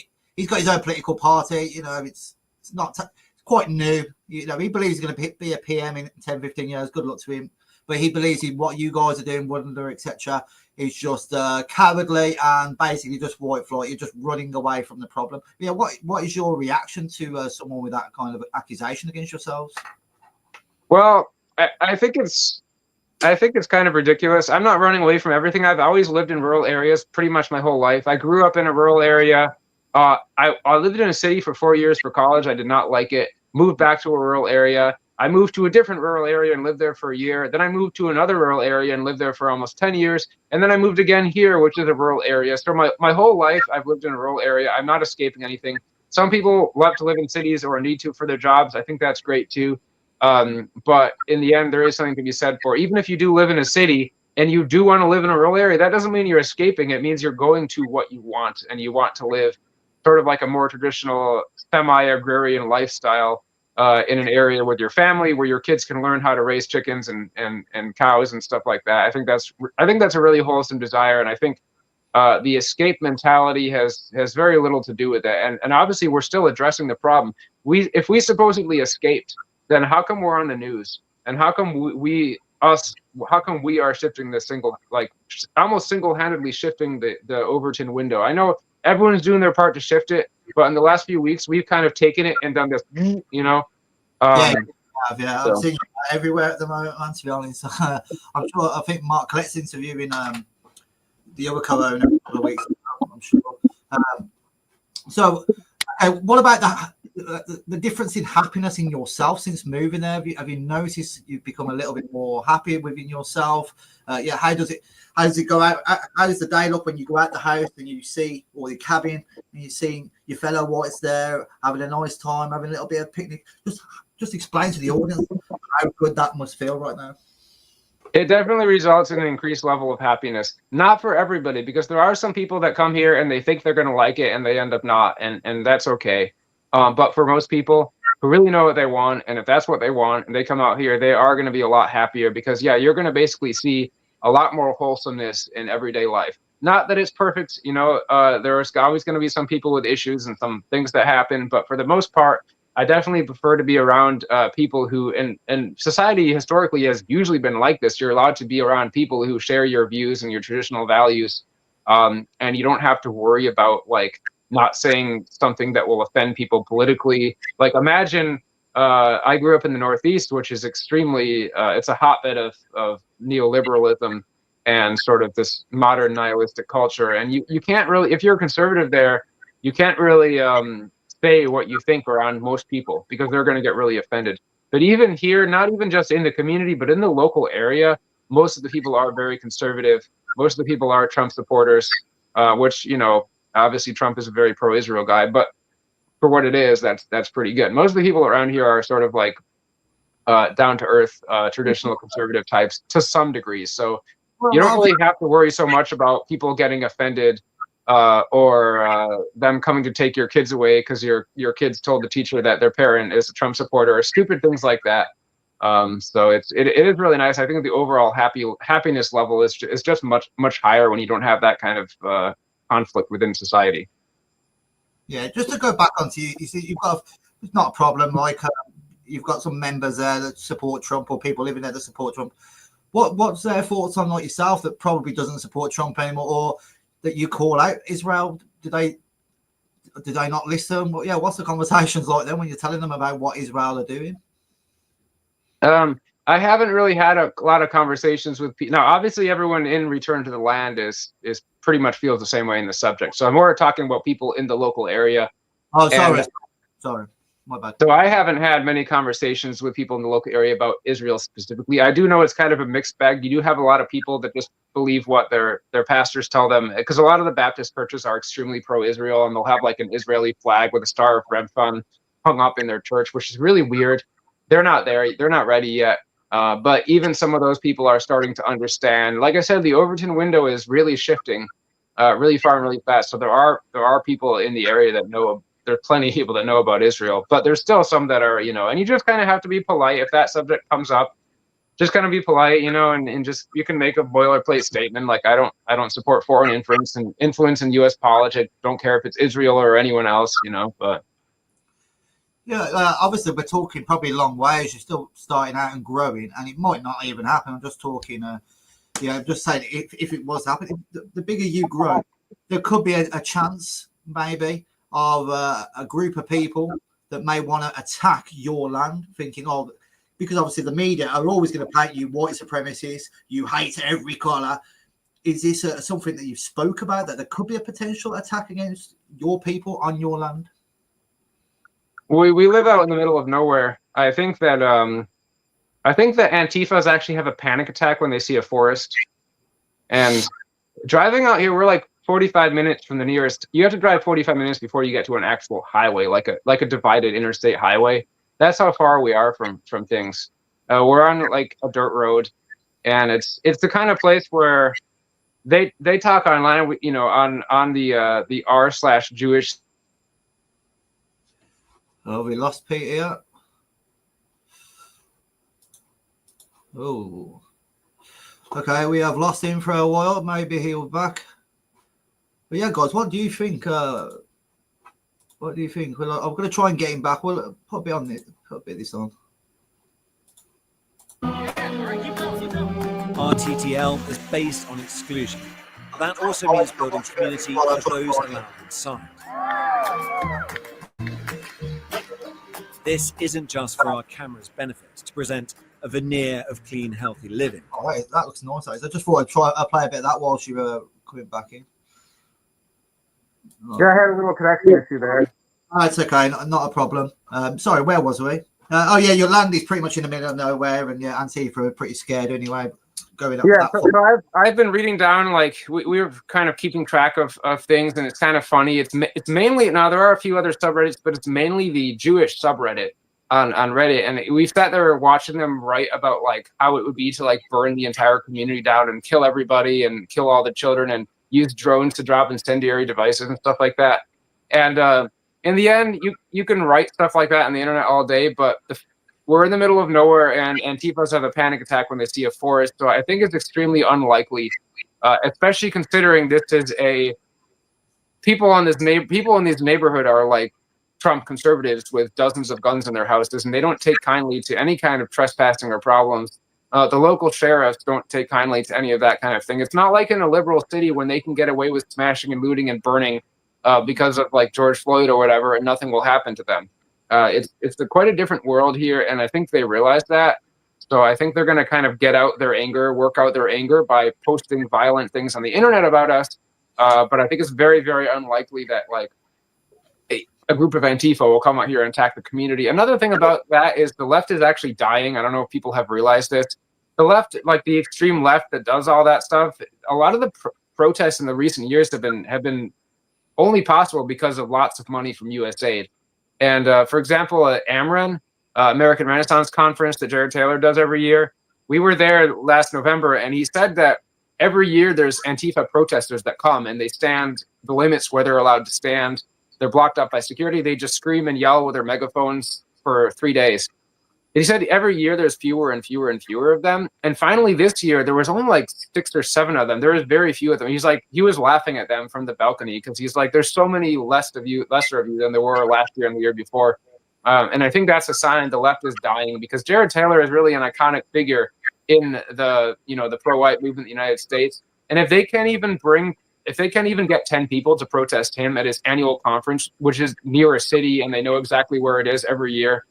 got his own political party. You know, it's not it's quite new. You know, he believes he's going to be a PM in 10, 15 years. Good luck to him. But he believes in what you guys are doing, Wonder, etc. is just cowardly and basically just white flight. You're just running away from the problem. Yeah, what is your reaction to someone with that kind of accusation against yourselves? Well, I think it's kind of ridiculous. I'm not running away from everything. I've always lived in rural areas pretty much my whole life. I grew up in a rural area. I lived in a city for 4 years for college. I did not like it. Moved back to a rural area. I moved to a different rural area and lived there for a year. Then I moved to another rural area and lived there for almost 10 years. And then I moved again here, which is a rural area. So my whole life, I've lived in a rural area. I'm not escaping anything. Some people love to live in cities or need to for their jobs. I think that's great too. But in the end, there is something to be said for, even if you do live in a city and you do want to live in a rural area, that doesn't mean you're escaping. It means you're going to what you want, and you want to live sort of like a more traditional semi-agrarian lifestyle in an area with your family, where your kids can learn how to raise chickens and cows and stuff like that. I think that's a really wholesome desire, and I think the escape mentality has very little to do with it. And obviously, we're still addressing the problem. If we supposedly escaped, then how come we're on the news? And how come we are shifting the almost single-handedly shifting the Overton window? I know everyone's doing their part to shift it, but in the last few weeks, we've kind of taken it and done this, you know. Yeah, I'm seeing it everywhere at the moment, man, to be honest. I'm sure, I think Mark Collette's interviewing the other co-owner a couple of weeks ago, I'm sure. So, what about the difference in happiness in yourself since moving there? Have you noticed you've become a little bit more happy within yourself? How does it go out? How does the day look when you go out the house and you see, or the cabin, and you're seeing your fellow whites there having a nice time, having a little bit of picnic? Just explain to the audience how good that must feel right now. It definitely results in an increased level of happiness. Not for everybody, because there are some people that come here and they think they're going to like it and they end up not, and that's okay. But for most people who really know what they want, and if that's what they want, and they come out here, they are going to be a lot happier, because you're going to basically see a lot more wholesomeness in everyday life. Not that it's perfect, you know, there's always going to be some people with issues and some things that happen, but for the most part, I definitely prefer to be around people who, and society historically has usually been like this. You're allowed to be around people who share your views and your traditional values, and you don't have to worry about not saying something that will offend people politically. Like, imagine, I grew up in the Northeast, which is extremely, it's a hotbed of neoliberalism and sort of this modern nihilistic culture. And you can't really, if you're a conservative there, you can't really say what you think around most people, because they're going to get really offended. But even here, not even just in the community, but in the local area, most of the people are very conservative. Most of the people are Trump supporters, which, you know, obviously Trump is a very pro-Israel guy, but for what it is, that's pretty good. Most of the people around here are sort of like down-to-earth, traditional conservative types to some degree. So you don't really have to worry so much about people getting offended or them coming to take your kids away because your kids told the teacher that their parent is a Trump supporter, or stupid things like that. So it is really nice. I think the overall happiness level is just much higher when you don't have that kind of conflict within society. Yeah, just to go back onto you see, you've got it's not a problem. Like you've got some members there that support Trump, or people living there that support Trump. What's their thoughts on like yourself that probably doesn't support Trump anymore, or that you call out Israel? Do they not listen? Well, yeah, what's the conversations like then when you're telling them about what Israel are doing? I haven't really had a lot of conversations with people. Now, obviously, everyone in Return to the Land is pretty much feels the same way in the subject. So I'm more talking about people in the local area. Oh, sorry, my bad. So I haven't had many conversations with people in the local area about Israel specifically. I do know it's kind of a mixed bag. You do have a lot of people that just believe what their pastors tell them, because a lot of the Baptist churches are extremely pro-Israel, and they'll have like an Israeli flag with a Star of Redfun hung up in their church, which is really weird. They're not there. They're not ready yet. But even some of those people are starting to understand. Like I said, the Overton window is really shifting really far and really fast. So there are people in the area that know. There are plenty of people that know about Israel, but there's still some that are, and you just kind of have to be polite if that subject comes up. just kind of be polite, you know, and just you can make a boilerplate statement like I don't support foreign influence in U.S. politics. Don't care if it's Israel or anyone else, you know. But yeah, obviously we're talking probably long ways. You're still starting out and growing, and it might not even happen. I'm just talking, yeah, I'm just saying if it was happening, the bigger you grow, there could be a chance maybe of a group of people that may want to attack your land, thinking, oh, because obviously the media are always going to paint you white supremacists, you hate every colour. Is this something that you've spoke about, that there could be a potential attack against your people on your land? we live out in the middle of nowhere. I think that Antifas actually have a panic attack when they see a forest. And driving out here, we're like 45 minutes from the nearest. You have to drive 45 minutes before you get to an actual highway, like a divided interstate highway. That's how far we are from things. We're on like a dirt road, and it's the kind of place where they talk online, you know, on the r/Jewish. Oh, we lost Pete here. Oh, okay, we have lost him for a while. Maybe he'll be back. But yeah, guys, what do you think? What do you think? Well, I'm going to try and get him back. We'll put a bit on it. Put a bit of this on. RTTL is based on exclusion. That also means building community for those allowed inside. This isn't just for our camera's benefit, to present a veneer of clean, healthy living. All right, that looks nice. I just thought I'd play a bit of that whilst you were coming back in. Yeah, I had a little connection issue there. It's okay, not a problem. Sorry, where was we? Oh yeah, your land is pretty much in the middle of nowhere, and yeah, Antifa are pretty scared anyway. Going up. Yeah, so I've been reading down, like we were kind of keeping track of things, and it's kind of funny. It's mainly, now there are a few other subreddits, but it's mainly the Jewish subreddit on Reddit, and we sat there watching them write about like how it would be to like burn the entire community down and kill everybody and kill all the children and use drones to drop incendiary devices and stuff like that. And in the end, you can write stuff like that on the internet all day, but we're in the middle of nowhere, and Antifas have a panic attack when they see a forest. So I think it's extremely unlikely, especially considering this is people in this neighborhood are like Trump conservatives with dozens of guns in their houses, and they don't take kindly to any kind of trespassing or problems. The local sheriffs don't take kindly to any of that kind of thing. It's not like in a liberal city when they can get away with smashing and looting and burning because of like George Floyd or whatever, and nothing will happen to them. It's quite a different world here, and I think they realize that. So I think they're going to kind of work out their anger by posting violent things on the internet about us. But I think it's very, very unlikely that like a group of Antifa will come out here and attack the community. Another thing about that is the left is actually dying. I don't know if people have realized this. The left, like the extreme left that does all that stuff, a lot of the protests in the recent years have been only possible because of lots of money from USAID. And for example, at AMREN, American Renaissance Conference that Jared Taylor does every year, we were there last November, and he said that every year there's Antifa protesters that come and they stand the limits where they're allowed to stand. They're blocked up by security. They just scream and yell with their megaphones for 3 days. He said every year there's fewer and fewer and fewer of them. And finally this year, there was only like 6 or 7 of them. There was very few of them. He's like, he was laughing at them from the balcony because he's like, there's so many lesser of you than there were last year and the year before. And I think that's a sign the left is dying, because Jared Taylor is really an iconic figure in the pro-white movement in the United States. And if they can't even get 10 people to protest him at his annual conference, which is near a city and they know exactly where it is every year,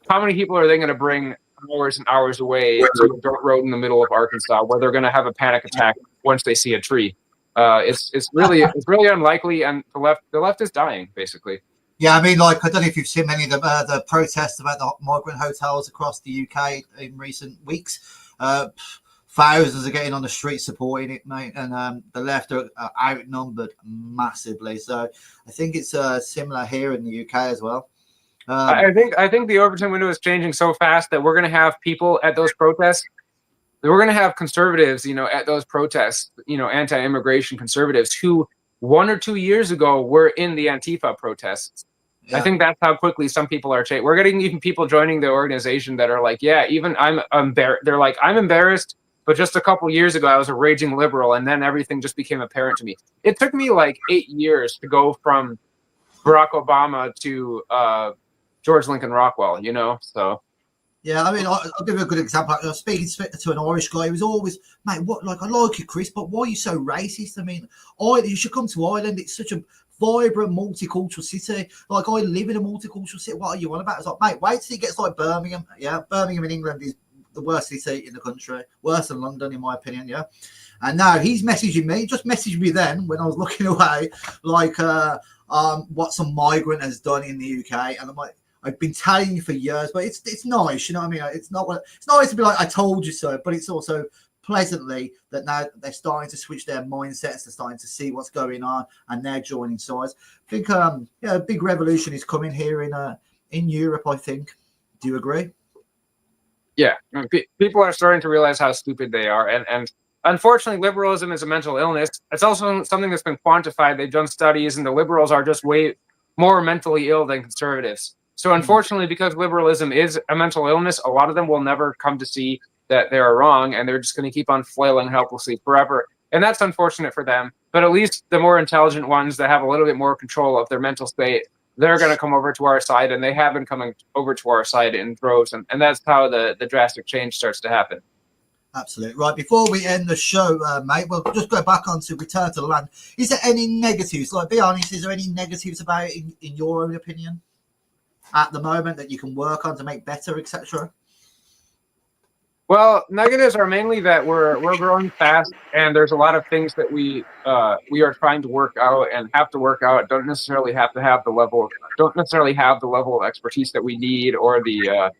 how many people are they going to bring hours and hours away to a dirt road in the middle of Arkansas where they're going to have a panic attack once they see a tree? It's really unlikely, and the left is dying basically. Yeah, I mean, like, I don't know if you've seen many of the protests about the migrant hotels across the UK in recent weeks. Thousands are getting on the street supporting it, mate, and the left are outnumbered massively. So I think it's similar here in the UK as well. I think the Overton window is changing so fast that we're going to have people at those protests. We're going to have conservatives, at those protests, anti-immigration conservatives who 1 or 2 years ago were in the Antifa protests. I think that's how quickly some people are changing. We're getting even people joining the organization that are like, yeah, even I'm embarrassed. They're like, I'm embarrassed, but just a couple years ago, I was a raging liberal, and then everything just became apparent to me. It took me like 8 years to go from Barack Obama to George Lincoln Rockwell, you know? So. Yeah, I mean, I'll give you a good example. I was speaking to an Irish guy. He was always, mate, what? Like, I like you, Chris, but why are you so racist? I mean, you should come to Ireland. It's such a vibrant, multicultural city. Like, I live in a multicultural city. What are you on about? It's like, mate, wait till it gets like Birmingham. Yeah, Birmingham in England is the worst city in the country, worse than London, in my opinion. Yeah, and now he's messaging me. Just messaged me then when I was looking away, like, what some migrant has done in the UK, and I'm like, I've been telling you for years, but it's nice, you know what I mean? It's nice to be like, I told you so, but it's also pleasantly that now they're starting to switch their mindsets, they're starting to see what's going on, and they're joining sides. I think a big revolution is coming here in Europe, I think. Do you agree? Yeah, people are starting to realize how stupid they are, and unfortunately, liberalism is a mental illness. It's also something that's been quantified. They've done studies, and the liberals are just way more mentally ill than conservatives. So unfortunately, because liberalism is a mental illness, a lot of them will never come to see that they're wrong, and they're just going to keep on flailing helplessly forever. And that's unfortunate for them. But at least the more intelligent ones that have a little bit more control of their mental state, they're going to come over to our side, and they have been coming over to our side in droves. And that's how the drastic change starts to happen. Absolutely. Right, before we end the show, mate, we'll just go back on to Return to the Land. Is there any negatives? Like, be honest, is there any negatives about it in your own opinion at the moment that you can work on to make better, etc.? Well, negatives are mainly that we're growing fast, and there's a lot of things that we are trying to work out and have to work out. Don't necessarily have the level of expertise that we need, or the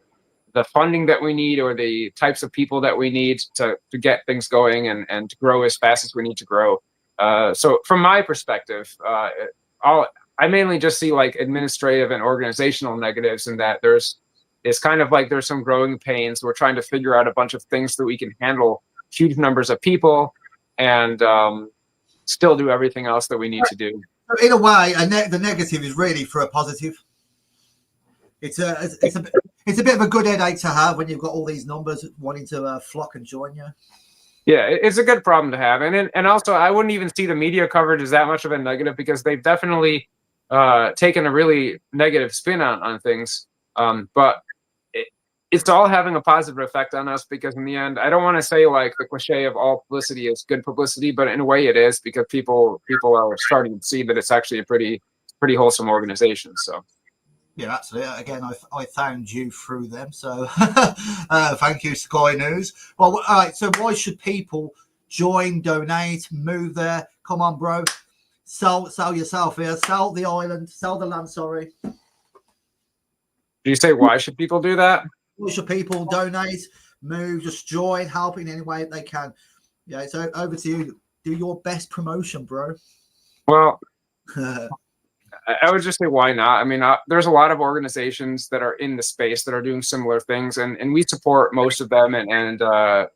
funding that we need, or the types of people that we need to get things going and to grow as fast as we need to grow. So from my perspective, I mainly just see like administrative and organizational negatives, in that it's kind of like there's some growing pains. We're trying to figure out a bunch of things so we can handle huge numbers of people and still do everything else that we need to do. In a way, the negative is really for a positive. It's a bit of a good headache to have when you've got all these numbers wanting to flock and join you. Yeah, it's a good problem to have, and also I wouldn't even see the media coverage as that much of a negative, because they've definitely taken a really negative spin on things. But it's all having a positive effect on us, because in the end, I don't want to say like the cliche of all publicity is good publicity, but in a way it is, because people are starting to see that it's actually a pretty wholesome organization. So. Yeah, absolutely. Again, I found you through them, so thank you, Sky News. Well, all right. So, why should people join, donate, move there? Come on, bro. Sell yourself here. Sell the island. Sell the land. Sorry. Do you say why should people do that? Why should people donate, move, just join, help in any way they can? Yeah. So over to you. Do your best promotion, bro. Well. I would just say, why not? I mean, there's a lot of organizations that are in the space that are doing similar things, and we support most of them, and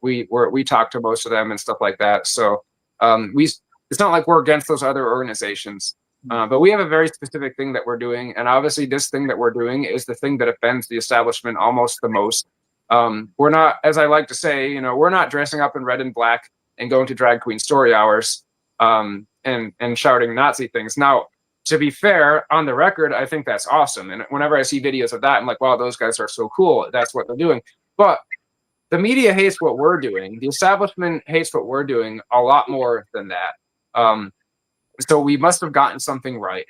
we talk to most of them and stuff like that. So it's not like we're against those other organizations, but we have a very specific thing that we're doing, and obviously this thing that we're doing is the thing that offends the establishment almost the most. We're not, as I like to say, we're not dressing up in red and black and going to drag queen story hours and shouting Nazi things. Now, to be fair, on the record, I think that's awesome. And whenever I see videos of that, I'm like, wow, those guys are so cool. That's what they're doing. But the media hates what we're doing. The establishment hates what we're doing a lot more than that. So we must have gotten something right.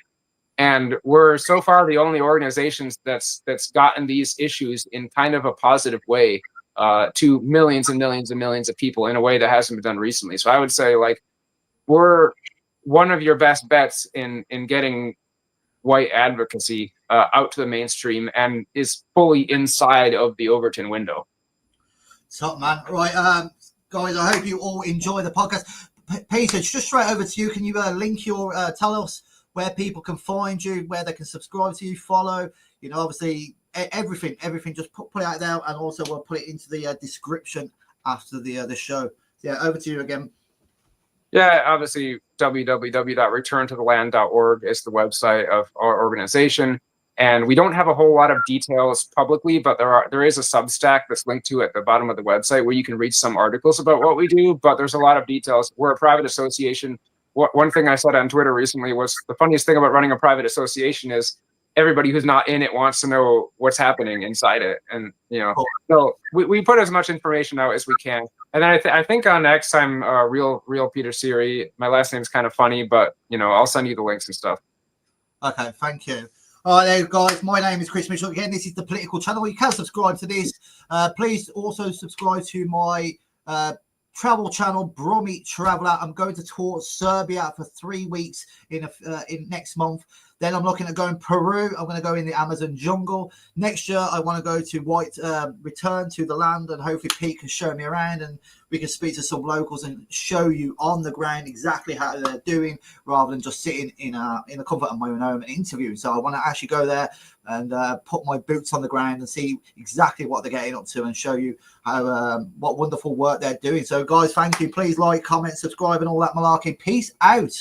And we're so far the only organizations that's gotten these issues in kind of a positive way to millions and millions and millions of people in a way that hasn't been done recently. So I would say, like, we're one of your best bets in getting white advocacy out to the mainstream, and is fully inside of the Overton window. Top man. Right, guys, I hope you all enjoy the podcast. Peter, just straight over to you. Can you link your, tell us where people can find you, where they can subscribe to you, follow, obviously everything, just put it out there, and also we'll put it into the description after the show. Yeah, over to you again. Yeah, obviously www.returntotheland.org is the website of our organization. And we don't have a whole lot of details publicly, but there is a Substack that's linked to at the bottom of the website where you can read some articles about what we do, but there's a lot of details. We're a private association. One thing I said on Twitter recently was the funniest thing about running a private association is everybody who's not in it wants to know what's happening inside it. And, so we put as much information out as we can. And then I think on X, I'm real Peter Csere. My last name's kind of funny, but, I'll send you the links and stuff. Okay, thank you. All right, there, guys. My name is Chris Mitchell. Again, this is the Political Channel. You can subscribe to this. Please also subscribe to my travel channel, Brommy Traveller. I'm going to tour Serbia for 3 weeks in next month. Then I'm looking at going Peru. I'm going to go in the Amazon jungle. Next year, I want to go to return to the land, and hopefully Pete can show me around and we can speak to some locals and show you on the ground exactly how they're doing, rather than just sitting in the comfort of my own home and interviewing. So I want to actually go there and put my boots on the ground and see exactly what they're getting up to and show you how what wonderful work they're doing. So guys, thank you. Please like, comment, subscribe, and all that malarkey. Peace out.